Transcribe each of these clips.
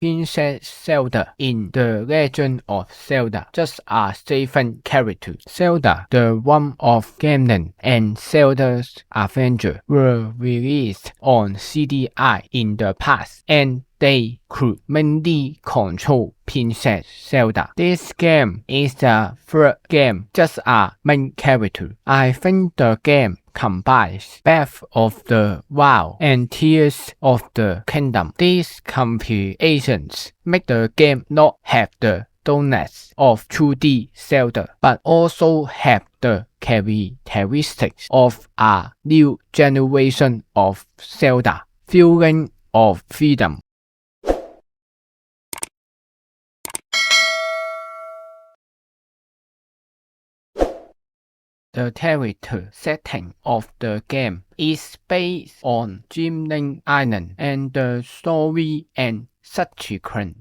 Princess Zelda in The Legend of Zelda, just a seven character. Zelda, the one of Ganon and Zelda's Avenger were released on CDI in the past, and they could mainly control Princess Zelda. This game is the third game, just a main character. I think the game combines Breath of the Wild and Tears of the Kingdom. These combinations make the game not have the dullness of 2D Zelda, but also have the characteristics of a new generation of Zelda, feeling of freedom. The character setting of the game is based on Dreaming Island, and the story and subsequent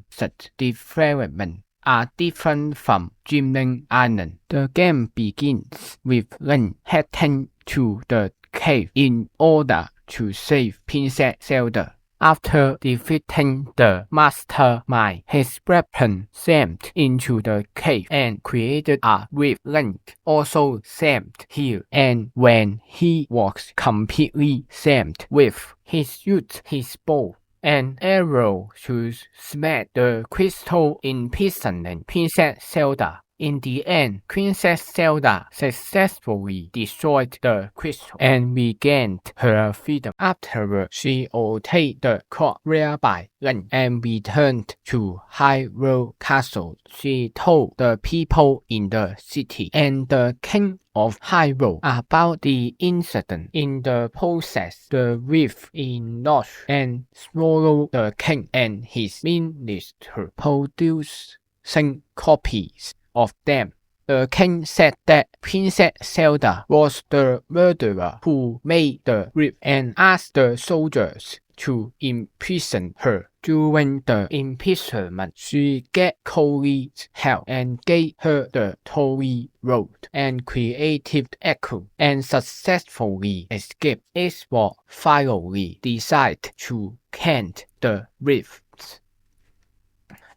development are different from Dreaming Island. The game begins with Link heading to the cave in order to save Princess Zelda. After defeating the mastermind, his weapon slammed into the cave and created a rift. Link also slammed here, and when he was completely slammed with, he used his bow and arrow to smash the crystal, imprisoning Princess Zelda. In the end, Princess Zelda successfully destroyed the crystal and regained her freedom. Afterward, she obtained the clock whereby Link and returned to Hyrule Castle. She told the people in the city and the King of Hyrule about the incident. In the process, the rift enlarged and swallowed the king and his minister, producing copies of them. The king said that Princess Zelda was the murderer who made the rift and asked the soldiers to imprison her. During the imprisonment, she got Cody's help and gave her the Torii Road and creative echo and successfully escaped. It was finally decided to end the rift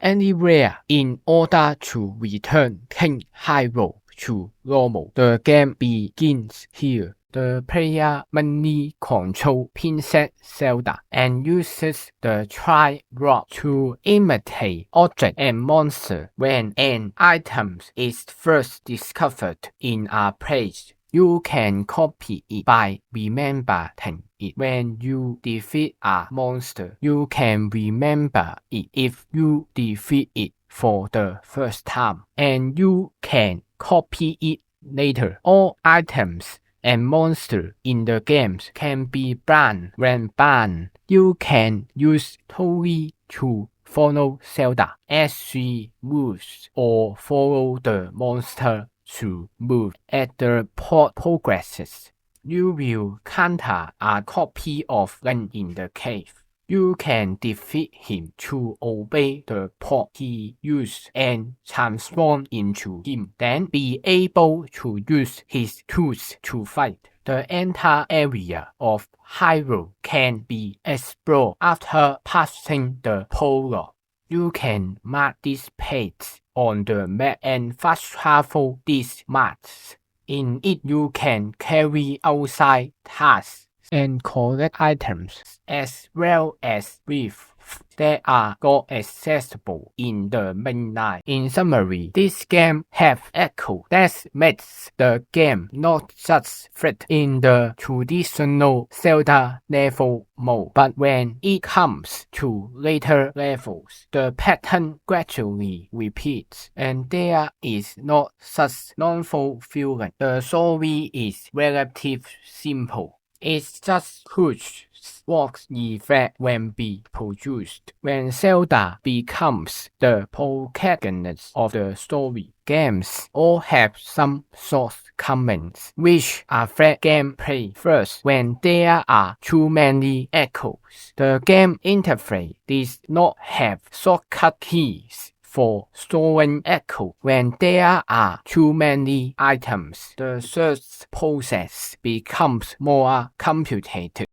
anywhere in order to return King Hyrule to normal. The game begins here. The player mainly controls Princess Zelda and uses the tri-rod to imitate objects and monsters. When an item is first discovered in a place, you can copy it by remembering it. When you defeat a monster, you can remember it if you defeat it for the first time, and you can copy it later. All items and monsters in the games can be banned. When banned, you can use Torii to follow Zelda as she moves or follow the monster to move. As the plot progresses, you will encounter a copy of Link in the cave. You can defeat him to obey the plot he used and transform into him, then be able to use his tools to fight. The entire area of Hyrule can be explored after passing the prologue. You can mark these pages on the map and fast travel these maps. In it, you can carry outside tasks and collect items, as well as rifts that are not accessible in the mainline. In summary, this game has echo that makes the game not just fit in the traditional Zelda level mode, but when it comes to later levels, the pattern gradually repeats, and there is not such non-fulfilling. The story is relatively simple. It's just huge works effect when be produced. When Zelda becomes the protagonist of the story, games all have some shortcomings which affect gameplay. First, when there are too many echoes, the game interface does not have shortcut keys for storing echo. When there are too many items, the search process becomes more complicated.